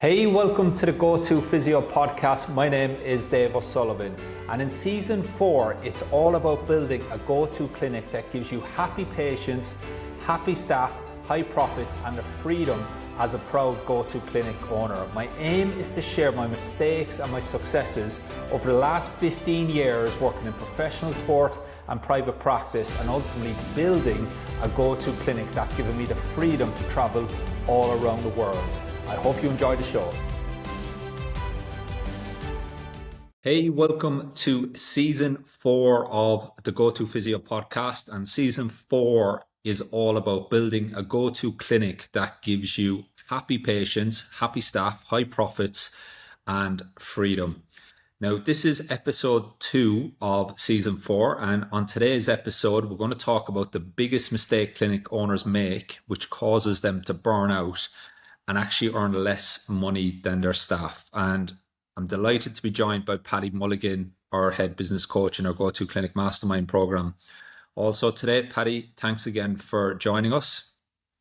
Hey, welcome to the Go-To Physio podcast. My name is Dave O'Sullivan, and in season 4, it's all about building a go-to clinic that gives you happy patients, happy staff, high profits, and the freedom as a proud go-to clinic owner. My aim is to share my mistakes and my successes over the last 15 years working in professional sport and private practice, and ultimately building a go-to clinic that's given me the freedom to travel all around the world. I hope you enjoy the show. Hey, welcome to season 4 of the Go-To Physio podcast. And season 4 is all about building a go-to clinic that gives you happy patients, happy staff, high profits, and freedom. Now, this is episode 2 of season 4. And on today's episode, we're going to talk about the biggest mistake clinic owners make, which causes them to burn out and actually earn less money than their staff. And I'm delighted to be joined by Paddy Mulligan, our head business coach in our Go-To Clinic Mastermind program. Also today, Paddy, thanks again for joining us.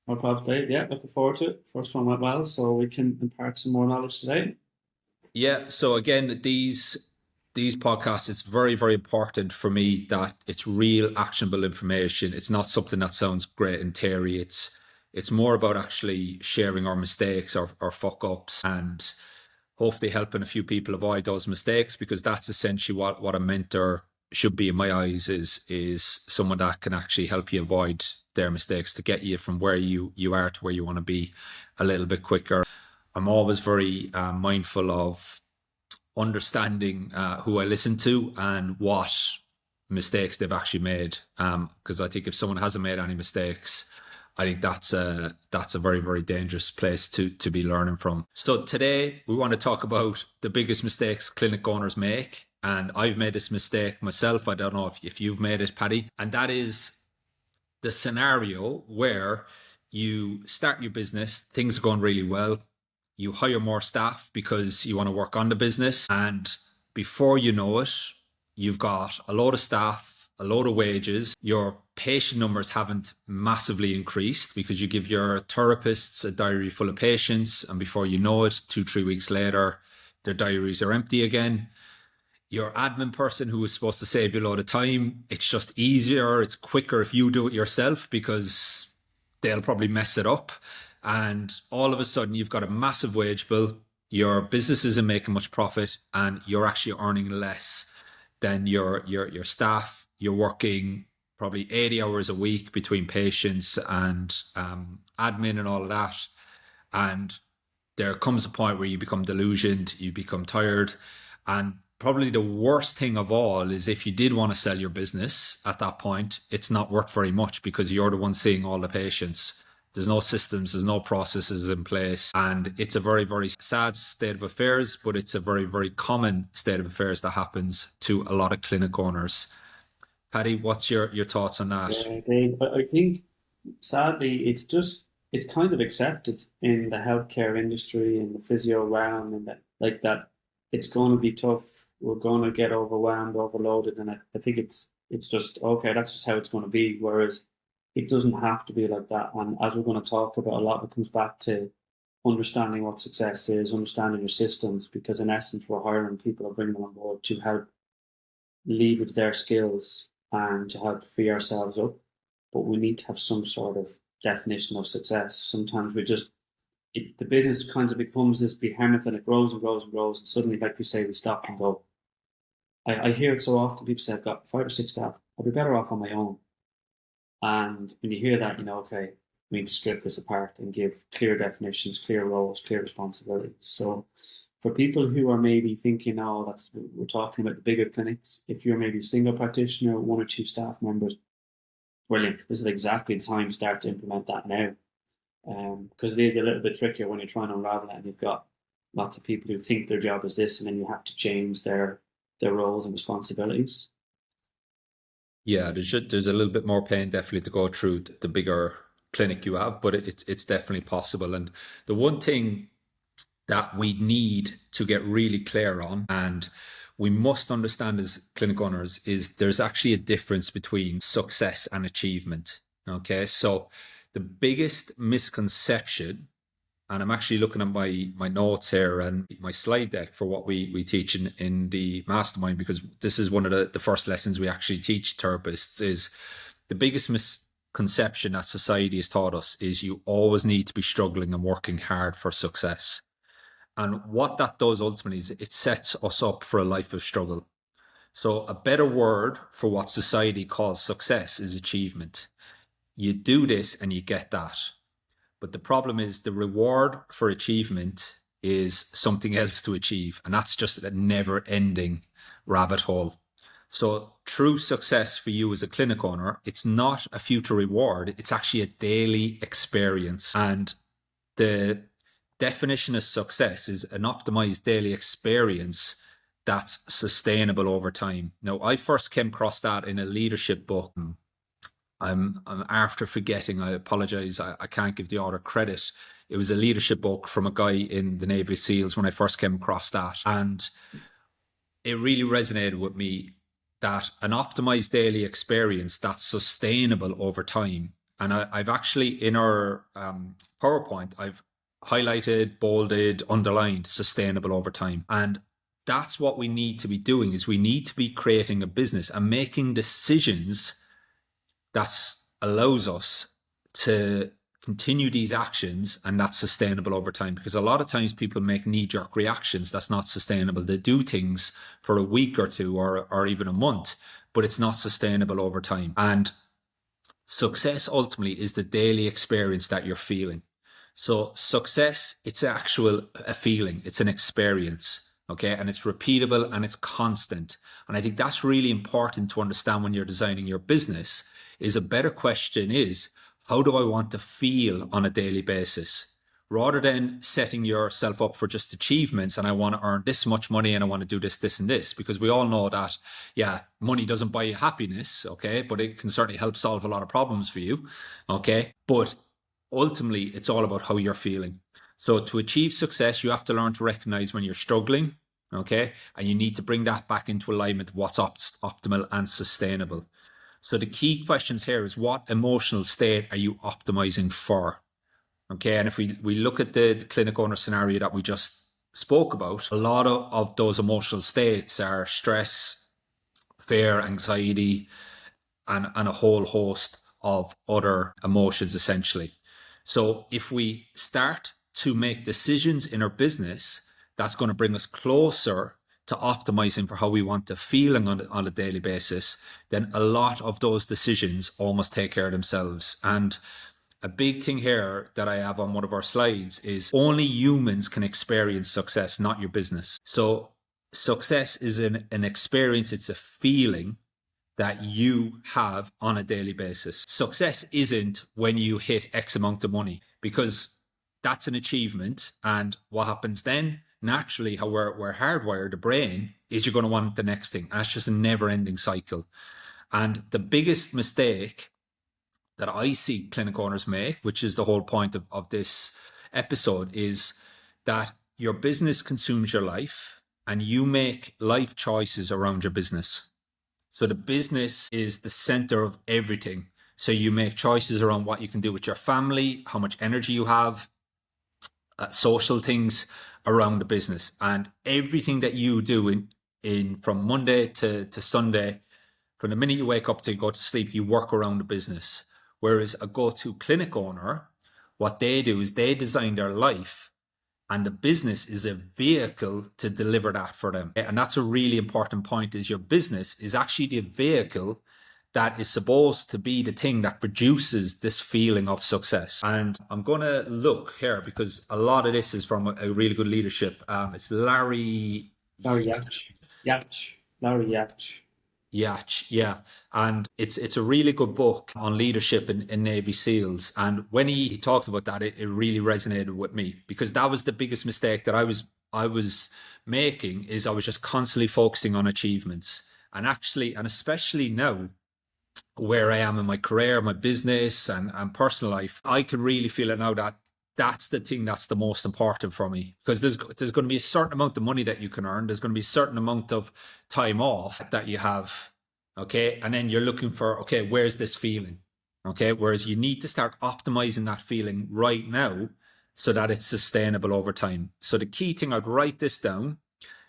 No problem, Dave. Yeah, looking forward to it. First one went well, so we can impart some more knowledge today. Yeah, so again, these podcasts, it's very, very important for me that it's real actionable information. It's not something that sounds great in theory. It's more about actually sharing our mistakes, our fuck ups, and hopefully helping a few people avoid those mistakes, because that's essentially what a mentor should be in my eyes, is someone that can actually help you avoid their mistakes to get you from where you are to where you want to be a little bit quicker. I'm always very mindful of understanding who I listen to and what mistakes they've actually made, because I think if someone hasn't made any mistakes, I think that's a very, very dangerous place to be learning from. So today we want to talk about the biggest mistakes clinic owners make. And I've made this mistake myself. I don't know if you've made it, Paddy. And that is the scenario where you start your business, things are going really well. You hire more staff because you want to work on the business. And before you know it, you've got a load of staff, a load of wages. Your patient numbers haven't massively increased because you give your therapists a diary full of patients, and before you know it, 2-3 weeks later, their diaries are empty again. Your admin person, who was supposed to save you a lot of time, it's just easier, it's quicker if you do it yourself because they'll probably mess it up. And all of a sudden you've got a massive wage bill, your business isn't making much profit, and you're actually earning less than your staff. You're working probably 80 hours a week between patients and admin and all of that. And there comes a point where you become delusioned, you become tired. And probably the worst thing of all is if you did want to sell your business at that point, it's not worth very much because you're the one seeing all the patients. There's no systems, there's no processes in place. And it's a very, very sad state of affairs, but it's a very, very common state of affairs that happens to a lot of clinic owners. Paddy, what's your thoughts on that? Yeah, Dave, I think sadly it's kind of accepted in the healthcare industry, in the physio realm, and that it's going to be tough. We're going to get overwhelmed, overloaded, and I think it's just okay. That's just how it's going to be. Whereas it doesn't have to be like that. And as we're going to talk about, a lot of it comes back to understanding what success is, understanding your systems, because in essence, we're hiring people or bringing them on board to help leverage their skills and to help free ourselves up. But we need to have some sort of definition of success. Sometimes the business kind of becomes this behemoth, and it grows and grows and grows. And suddenly, like we say, we stop and go. I hear it so often. People say, I've got 5 or 6 staff. I'll be better off on my own. And when you hear that, you know, okay, we need to strip this apart and give clear definitions, clear roles, clear responsibilities. So for people who are maybe thinking, oh, we're talking about the bigger clinics. If you're maybe a single practitioner, 1 or 2 staff members, brilliant. This is exactly the time to start to implement that now. Because it is a little bit trickier when you're trying to unravel that and you've got lots of people who think their job is this, and then you have to change their roles and responsibilities. Yeah, there's a little bit more pain definitely to go through the bigger clinic you have, but it's definitely possible. And the one thing that we need to get really clear on, and we must understand as clinic owners, is there's actually a difference between success and achievement. Okay, so the biggest misconception And I'm actually looking at my notes here and my slide deck for what we teach in the mastermind, because this is one of the first lessons we actually teach therapists. Is the biggest misconception that society has taught us is you always need to be struggling and working hard for success. And what that does ultimately is it sets us up for a life of struggle. So a better word for what society calls success is achievement. You do this and you get that. But the problem is the reward for achievement is something else to achieve. And that's just a never ending rabbit hole. So true success for you as a clinic owner, it's not a future reward. It's actually a daily experience. And the definition of success is an optimized daily experience that's sustainable over time. Now, I first came across that in a leadership book. I'm after forgetting. I apologize. I can't give the author credit. It was a leadership book from a guy in the Navy SEALs when I first came across that. And it really resonated with me that an optimized daily experience that's sustainable over time. And I've actually, in our PowerPoint, I've highlighted, bolded, underlined sustainable over time. And that's what we need to be doing, is we need to be creating a business and making decisions that allows us to continue these actions, and that's sustainable over time. Because a lot of times people make knee-jerk reactions that's not sustainable. They do things for a week or two or even a month, but it's not sustainable over time. And success ultimately is the daily experience that you're feeling. So success, it's a feeling, it's an experience. Okay. And it's repeatable and it's constant. And I think that's really important to understand when you're designing your business. Is a better question is, how do I want to feel on a daily basis? Rather than setting yourself up for just achievements and I want to earn this much money and I want to do this, this, and this, because we all know that, yeah, money doesn't buy you happiness, okay, but it can certainly help solve a lot of problems for you, okay? But ultimately, it's all about how you're feeling. So to achieve success, you have to learn to recognize when you're struggling, okay? And you need to bring that back into alignment of what's optimal and sustainable. So the key questions here is, what emotional state are you optimizing for? Okay, and if we look at the clinic owner scenario that we just spoke about, a lot of those emotional states are stress, fear, anxiety, and a whole host of other emotions, essentially. So if we start to make decisions in our business, that's going to bring us closer to optimizing for how we want to feel on a daily basis, then a lot of those decisions almost take care of themselves. And a big thing here that I have on one of our slides is only humans can experience success, not your business. So success is an experience. It's a feeling that you have on a daily basis. Success isn't when you hit X amount of money, because that's an achievement. And what happens then? Naturally, how we're hardwired, the brain, is you're going to want the next thing. And it's just a never ending cycle. And the biggest mistake that I see clinic owners make, which is the whole point of this episode, is that your business consumes your life and you make life choices around your business. So the business is the center of everything. So you make choices around what you can do with your family, how much energy you have, social things around the business, and everything that you do in from Monday to Sunday, from the minute you wake up to go to sleep, you work around the business. Whereas a go-to clinic owner, what they do is they design their life, and the business is a vehicle to deliver that for them. And that's a really important point, is your business is actually the vehicle that is supposed to be the thing that produces this feeling of success. And I'm going to look here because a lot of this is from a really good leadership. It's Larry Yach. Larry Yach. Yach, yeah. And it's a really good book on leadership in Navy SEALs. And when he talked about that, it really resonated with me, because that was the biggest mistake that I was making, is I was just constantly focusing on achievements. And actually, and especially now, where I am in my career, my business and personal life, I can really feel it now that that's the thing that's the most important for me, because there's going to be a certain amount of money that you can earn. There's going to be a certain amount of time off that you have. Okay. And then you're looking for, okay, where's this feeling? Okay. Whereas you need to start optimizing that feeling right now, so that it's sustainable over time. So the key thing, I'd write this down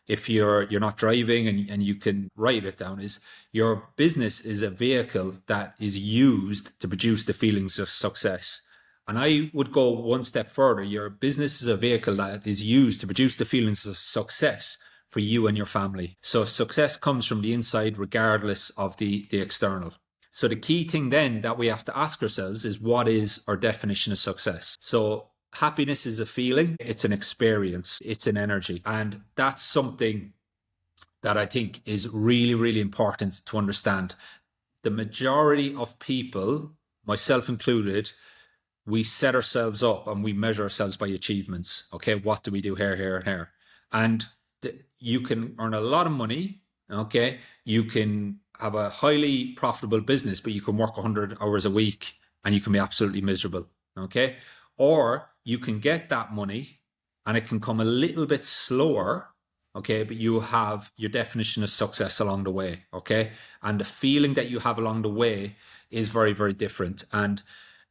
if you're not driving, and you can write it down, is your business is a vehicle that is used to produce the feelings of success. And I would go one step further. Your business is a vehicle that is used to produce the feelings of success for you and your family. So success comes from the inside regardless of the external. So the key thing then that we have to ask ourselves is, what is our definition of success? So happiness is a feeling, it's an experience, it's an energy. And that's something that I think is really, really important to understand. The majority of people, myself included, we set ourselves up and we measure ourselves by achievements. Okay, what do we do here, here, and here? And you can earn a lot of money. Okay, you can have a highly profitable business, but you can work 100 hours a week and you can be absolutely miserable. Okay, or you can get that money and it can come a little bit slower. Okay, but you have your definition of success along the way. Okay, and the feeling that you have along the way is very, very different. And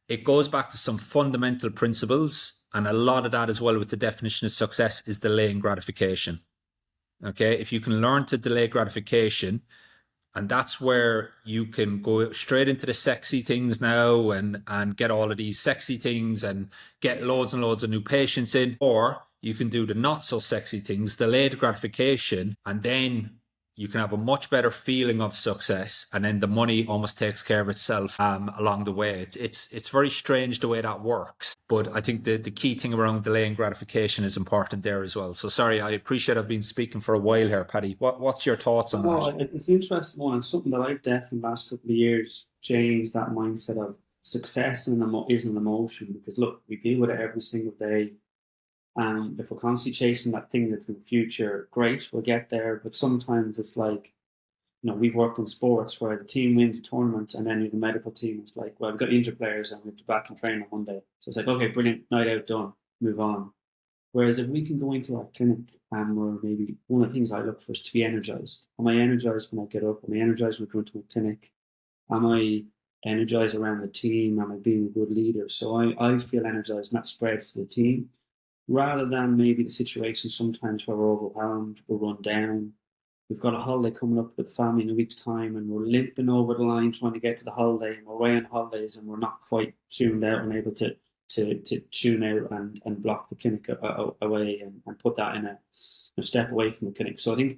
it goes back to some fundamental principles. And a lot of that as well with the definition of success is delaying gratification. Okay, if you can learn to delay gratification, and that's where you can go straight into the sexy things now and get all of these sexy things and get loads and loads of new patients in. Or you can do the not so sexy things, delayed gratification, and then you can have a much better feeling of success, and then the money almost takes care of itself along the way. It's very strange the way that works, but I think the key thing around delaying gratification is important there as well. So sorry, I appreciate I've been speaking for a while here, Paddy. What's your thoughts on No, that? it's an interesting one, and something that I've definitely last couple of years changed that mindset of success is an emotion. Because look, we deal with it every single day. If we're constantly chasing that thing that's in the future, great, we'll get there. But sometimes it's like, we've worked in sports where the team wins a tournament and then the medical team, it's like, well, we've got injured players and we have to back and train on Monday. So it's like, okay, brilliant, night out, done, move on. Whereas if we can go into our clinic and we're maybe, one of the things I look for is to be energized. Am I energized when I get up? Am I energized when I go into my clinic? Am I energized around the team? Am I being a good leader? So I feel energized, and that spreads to the team, rather than maybe the situation sometimes where we're overwhelmed, we're run down. We've got a holiday coming up with the family in a week's time, and we're limping over the line trying to get to the holiday, and we're away on holidays, and we're not quite tuned out and able to tune out and block the clinic away and put that in a step away from the clinic. So I think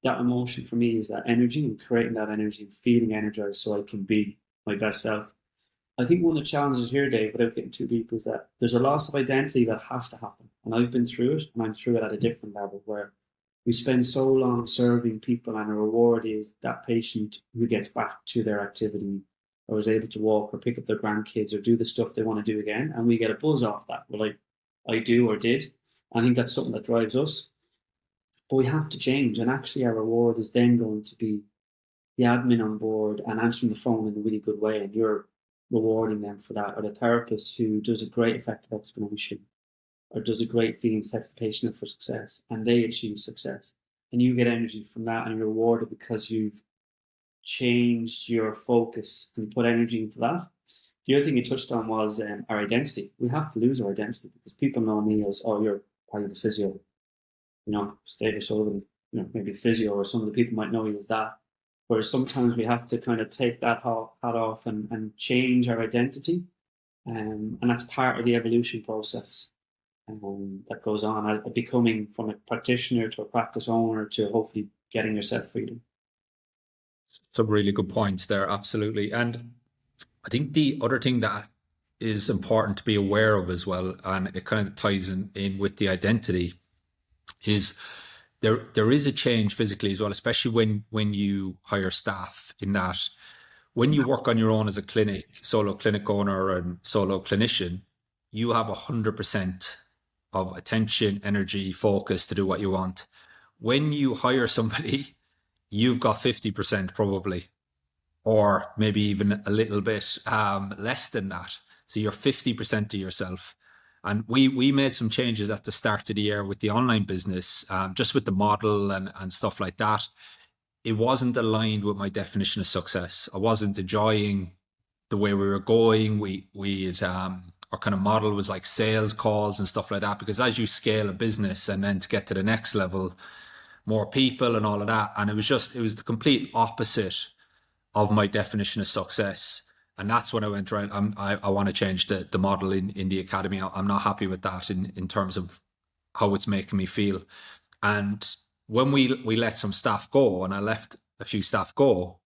that emotion for me is that energy, and creating that energy and feeling energized so I can be my best self. I think one of the challenges here, Dave, without getting too deep, is that there's a loss of identity that has to happen. And I've been through it, and I'm through it at a different level, where we spend so long serving people, and a reward is that patient who gets back to their activity, or is able to walk or pick up their grandkids or do the stuff they want to do again. And we get a buzz off that. Well, I do or did. I think that's something that drives us. But we have to change. And actually, our reward is then going to be the admin on board and answering the phone in a really good way. And you're rewarding them for that. Or the therapist who does a great effective explanation or does a great thing and sets the patient up for success, and they achieve success. And you get energy from that, and you're rewarded because you've changed your focus and put energy into that. The other thing you touched on was our identity. We have to lose our identity, because people know me as, oh, you're part of the physio, Dave O'Sullivan, maybe physio, or some of the people might know you as that. Whereas sometimes we have to kind of take that hat off and change our identity. And that's part of the evolution process that goes on as becoming from a practitioner to a practice owner to hopefully getting yourself freedom. Some really good points there, absolutely. And I think the other thing that is important to be aware of as well, and it kind of ties in with the identity, is there is a change physically as well, especially when you hire staff, in that when you work on your own as a solo clinic owner and solo clinician, you have 100% of attention, energy, focus to do what you want. When you hire somebody, you've got 50% probably, or maybe even a little bit less than that. So you're 50% to yourself. And we made some changes at the start of the year with the online business, just with the model and stuff like that. It wasn't aligned with my definition of success. I wasn't enjoying the way we were going. We had kind of model was like sales calls and stuff like that, because as you scale a business and then to get to the next level, more people and all of that. And it was the complete opposite of my definition of success. And that's when I went around. I want to change the model in the academy. I'm not happy with that in terms of how it's making me feel. And when we let some staff go, and I left a few staff go,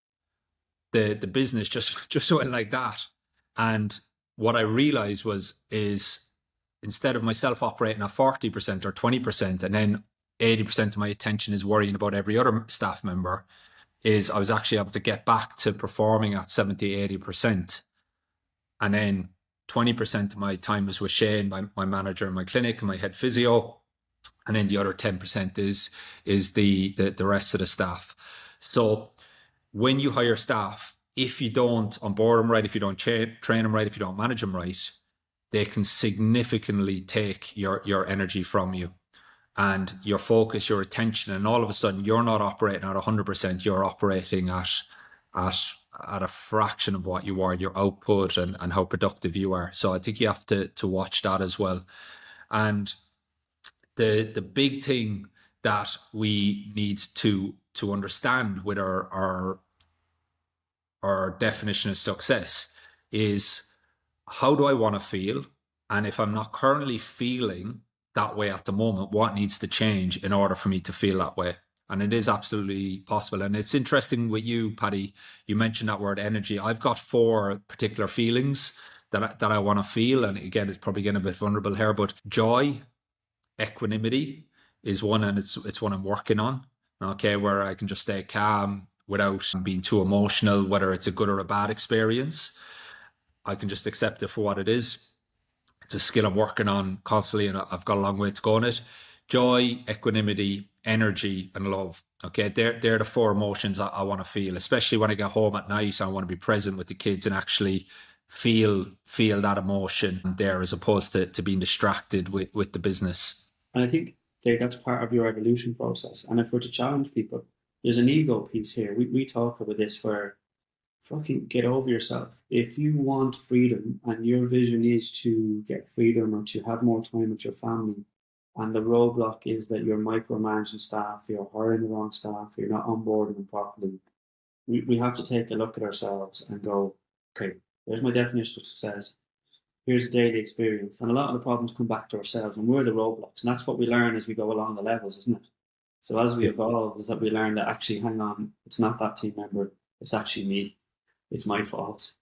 the business just went like that. And what I realized is instead of myself operating at 40% or 20%, and then 80% of my attention is worrying about every other staff member, is I was actually able to get back to performing at 70, 80%. And then 20% of my time was with Shane, my manager in my clinic and my head physio. And then the other 10% is the rest of the staff. So when you hire staff, if you don't onboard them right, if you don't train them right, if you don't manage them right, they can significantly take your energy from you and your focus, your attention, and all of a sudden you're not operating at 100%. You're operating at a fraction of what you are, your output and how productive you are. So I think you have to watch that as well. And the big thing that we need to understand with our definition of success is, how do I want to feel? And if I'm not currently feeling that way at the moment, what needs to change in order for me to feel that way? And it is absolutely possible. And it's interesting with you, Paddy, you mentioned that word energy. I've got 4 particular feelings that I want to feel. And again, it's probably getting a bit vulnerable here, but joy, equanimity is one, and it's one I'm working on. Okay, where I can just stay calm without being too emotional, whether it's a good or a bad experience. I can just accept it for what it is. It's a skill I'm working on constantly, and I've got a long way to go on it. Joy, equanimity, energy, and love. Okay, they're the 4 emotions I want to feel, especially when I get home at night. I want to be present with the kids and actually feel that emotion there, as opposed to being distracted with the business. And I think that's part of your evolution process. And if we're to challenge people, there's an ego piece here. We talk about this where fucking get over yourself. If you want freedom and your vision is to get freedom or to have more time with your family, and the roadblock is that you're micromanaging staff, you're hiring the wrong staff, you're not onboarding them properly, we have to take a look at ourselves and go, okay, there's my definition of success. Here's a daily experience. And a lot of the problems come back to ourselves, and we're the roadblocks. And that's what we learn as we go along the levels, isn't it? So as we evolve, is that we learn that actually, hang on, it's not that team member, it's actually me. It's my fault.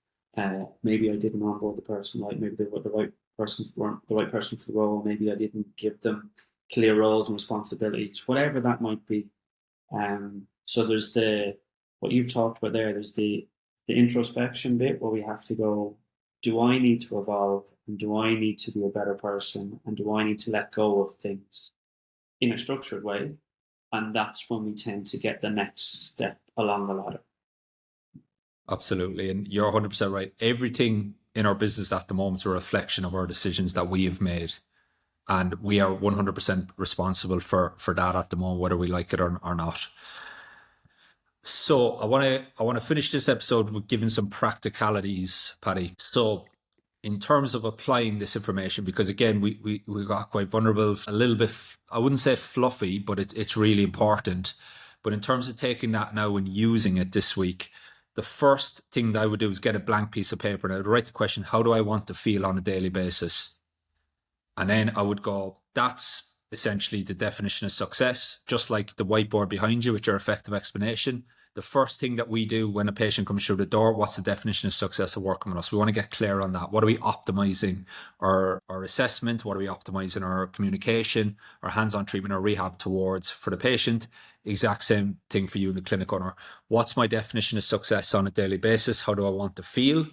Maybe I didn't onboard the person right. Maybe they weren't the right person for the role. Maybe I didn't give them clear roles and responsibilities, whatever that might be. So there's what you've talked about there. There's the introspection bit where we have to go, do I need to evolve, and do I need to be a better person, and do I need to let go of things in a structured way? And that's when we tend to get the next step along the ladder. Absolutely. And you're 100% right. Everything in our business at the moment is a reflection of our decisions that we have made. And we are 100% responsible for that at the moment, whether we like it or not. So I want to finish this episode with giving some practicalities, Paddy. So in terms of applying this information, because again, we got quite vulnerable, a little bit, I wouldn't say fluffy, but it's really important. But in terms of taking that now and using it this week, the first thing that I would do is get a blank piece of paper and I would write the question, how do I want to feel on a daily basis? And then I would go, that's essentially the definition of success, just like the whiteboard behind you with your effective explanation. The first thing that we do when a patient comes through the door, what's the definition of success of working with us? We want to get clear on that. What are we optimizing? Our assessment? What are we optimizing? Our communication, our hands-on treatment, our rehab towards for the patient? Exact same thing for you in the clinic owner. What's my definition of success on a daily basis? How do I want to feel?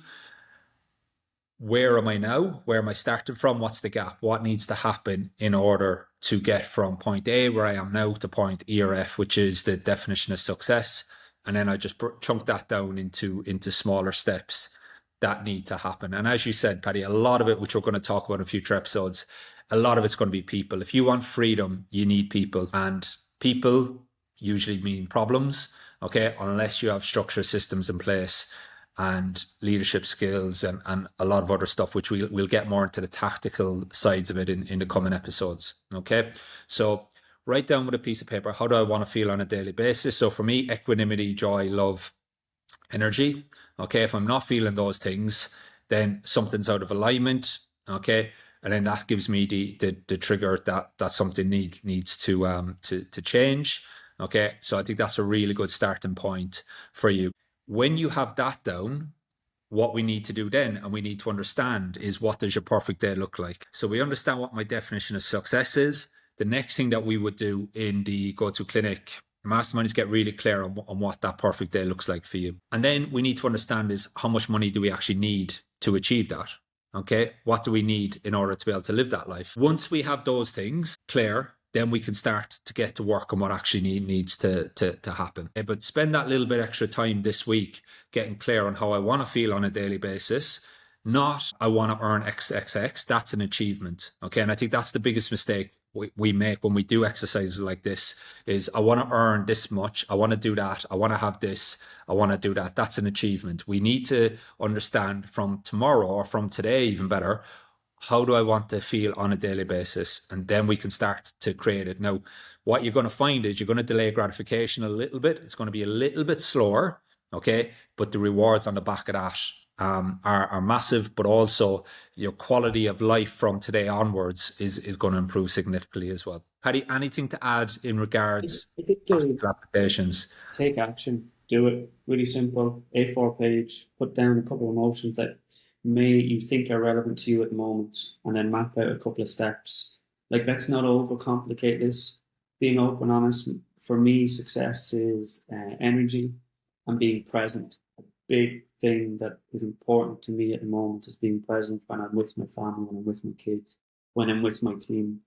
Where am I now? Where am I starting from? What's the gap? What needs to happen in order to get from point A, where I am now, to point E or F, which is the definition of success? And then I just chunk that down into smaller steps that need to happen. And as you said, Paddy, a lot of it, which we're going to talk about in future episodes, a lot of it's going to be people. If you want freedom, you need people. And people usually mean problems, okay, unless you have structured systems in place. and leadership skills and a lot of other stuff, which we'll get more into the tactical sides of it in the coming episodes. Okay. So write down with a piece of paper, how do I want to feel on a daily basis? So for me, equanimity, joy, love, energy. Okay. If I'm not feeling those things, then something's out of alignment. Okay. And then that gives me the trigger that something needs to change. Okay. So I think that's a really good starting point for you. When you have that down, what we need to do then, and we need to understand, is what does your perfect day look like? So we understand what my definition of success is. The next thing that we would do in the Go To Clinic mastermind is get really clear on what that perfect day looks like for you. And then we need to understand is how much money do we actually need to achieve that? Okay. What do we need in order to be able to live that life? Once we have those things clear, then we can start to get to work on what actually needs to happen. But spend that little bit extra time this week getting clear on how I want to feel on a daily basis, not I want to earn XXX. That's an achievement. Okay. And I think that's the biggest mistake we make when we do exercises like this is I want to earn this much. I want to do that. I want to have this. I want to do that. That's an achievement. We need to understand from tomorrow, or from today, even better, how do I want to feel on a daily basis? And then we can start to create it. Now, what you're going to find is you're going to delay gratification a little bit. It's going to be a little bit slower. Okay. But the rewards on the back of that are massive, but also your quality of life from today onwards is going to improve significantly as well. Paddy, anything to add in regards I think to applications? take action, do it. Really simple. A4 page. Put down a couple of emotions that you think are relevant to you at the moment, and then map out a couple of steps. Like, let's not overcomplicate this. Being open, honest. For me, success is energy and being present. A big thing that is important to me at the moment is being present when I'm with my family, when I'm with my kids, when I'm with my team,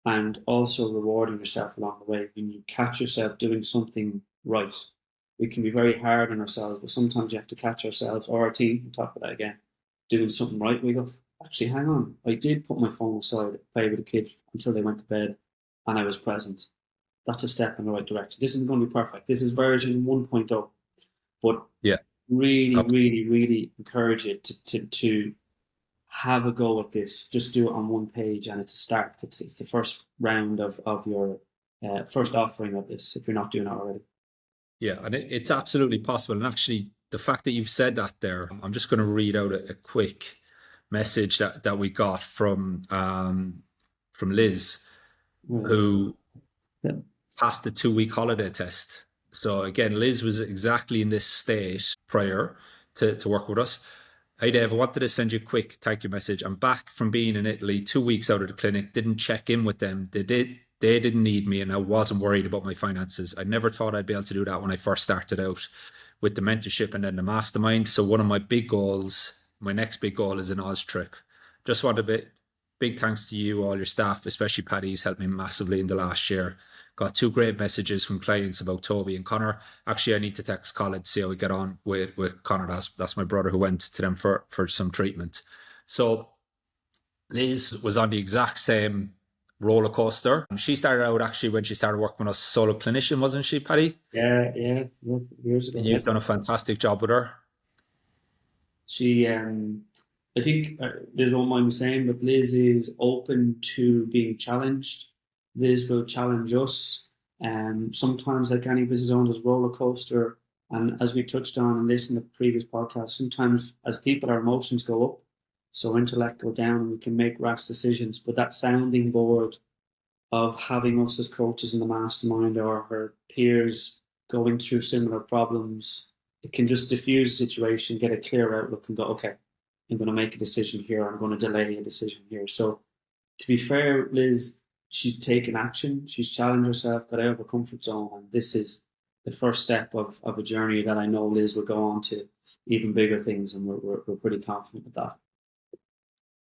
and also rewarding yourself along the way. When you catch yourself doing something right, we can be very hard on ourselves, but sometimes you have to catch ourselves or our team, on top of that again, doing something right. We go, actually, hang on, I did put my phone aside, play with the kids until they went to bed, and I was present. That's a step in the right direction. This isn't going to be perfect. This is version 1.0, but Yeah, really, absolutely. really, really encourage you to have a go at this. Just do it on one page, and it's a start. It's the first round of your first offering of this, if you're not doing it already. Yeah, and it's absolutely possible. And actually, the fact that you've said that there, I'm just going to read out a quick message that we got from Liz, Mm. who Yeah. passed the 2 week holiday test. So again, Liz was exactly in this state prior to work with us. Hey Dave, I wanted to send you a quick thank you message. I'm back from being in Italy, 2 weeks out of the clinic, didn't check in with them. They didn't need me, and I wasn't worried about my finances. I never thought I'd be able to do that when I first started out with the mentorship and then the mastermind. So one of my big goals, my next big goal, is an Oz trip. Just want a big thanks to you, all your staff, especially Paddy's helped me massively in the last year. Got 2 great messages from clients about Toby and Connor. Actually, I need to text Colin to see how we get on with Connor. That's my brother who went to them for some treatment. So Liz was on the exact same roller coaster. She started out actually when she started working with us, solo clinician, wasn't she, Paddy? Yeah, years ago. And Yeah. you've done a fantastic job with her. She, I think Liz won't mind me saying, but Liz is open to being challenged. Liz will challenge us. Sometimes, like any business owner, there's roller coaster. And as we touched on in this in the previous podcast, sometimes as people, our emotions go up, so intellect go down, and we can make rash decisions. But that sounding board of having us as coaches in the mastermind or her peers going through similar problems, it can just diffuse the situation, get a clear outlook, and go, okay, I'm going to make a decision here. I'm going to delay a decision here. So, to be fair, Liz, she's taken action. She's challenged herself, got out of her comfort zone. And this is the first step of a journey that I know Liz will go on to even bigger things. And we're pretty confident with that.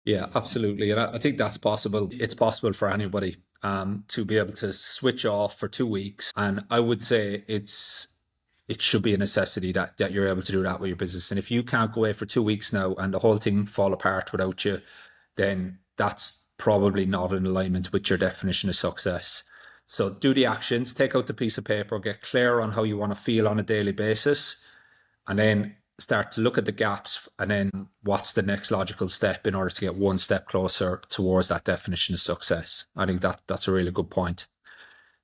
Yeah, absolutely. And I think that's possible. It's possible for anybody to be able to switch off for 2 weeks. And I would say it should be a necessity that you're able to do that with your business. And if you can't go away for 2 weeks now and the whole thing fall apart without you, then that's probably not in alignment with your definition of success. So do the actions, take out the piece of paper, get clear on how you want to feel on a daily basis, and then start to look at the gaps, and then what's the next logical step in order to get one step closer towards that definition of success. I think that's a really good point.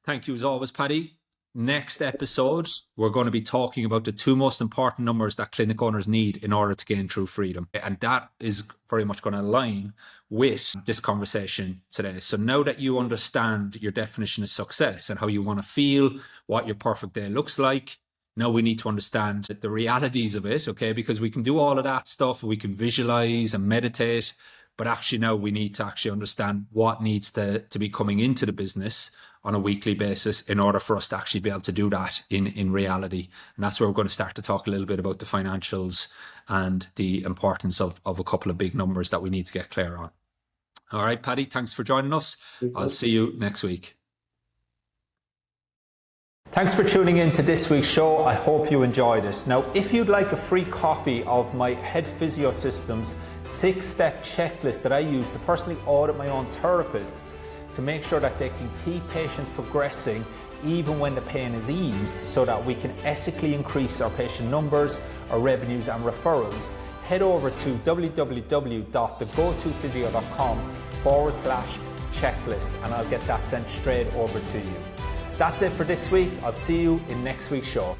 Thank you as always, Paddy. Next episode, we're going to be talking about the two most important numbers that clinic owners need in order to gain true freedom. And that is very much going to align with this conversation today. So now that you understand your definition of success and how you want to feel, what your perfect day looks like, now we need to understand the realities of it, okay? Because we can do all of that stuff, we can visualize and meditate, but actually now we need to actually understand what needs to be coming into the business on a weekly basis in order for us to actually be able to do that in reality. And that's where we're going to start to talk a little bit about the financials and the importance of a couple of big numbers that we need to get clear on. All right, Paddy, thanks for joining us. I'll see you next week. Thanks for tuning in to this week's show. I hope you enjoyed it. Now, if you'd like a free copy of my Head Physio Systems 6-step checklist that I use to personally audit my own therapists to make sure that they can keep patients progressing even when the pain is eased, so that we can ethically increase our patient numbers, our revenues and referrals, head over to www.thegotophysio.com/checklist and I'll get that sent straight over to you. That's it for this week. I'll see you in next week's show.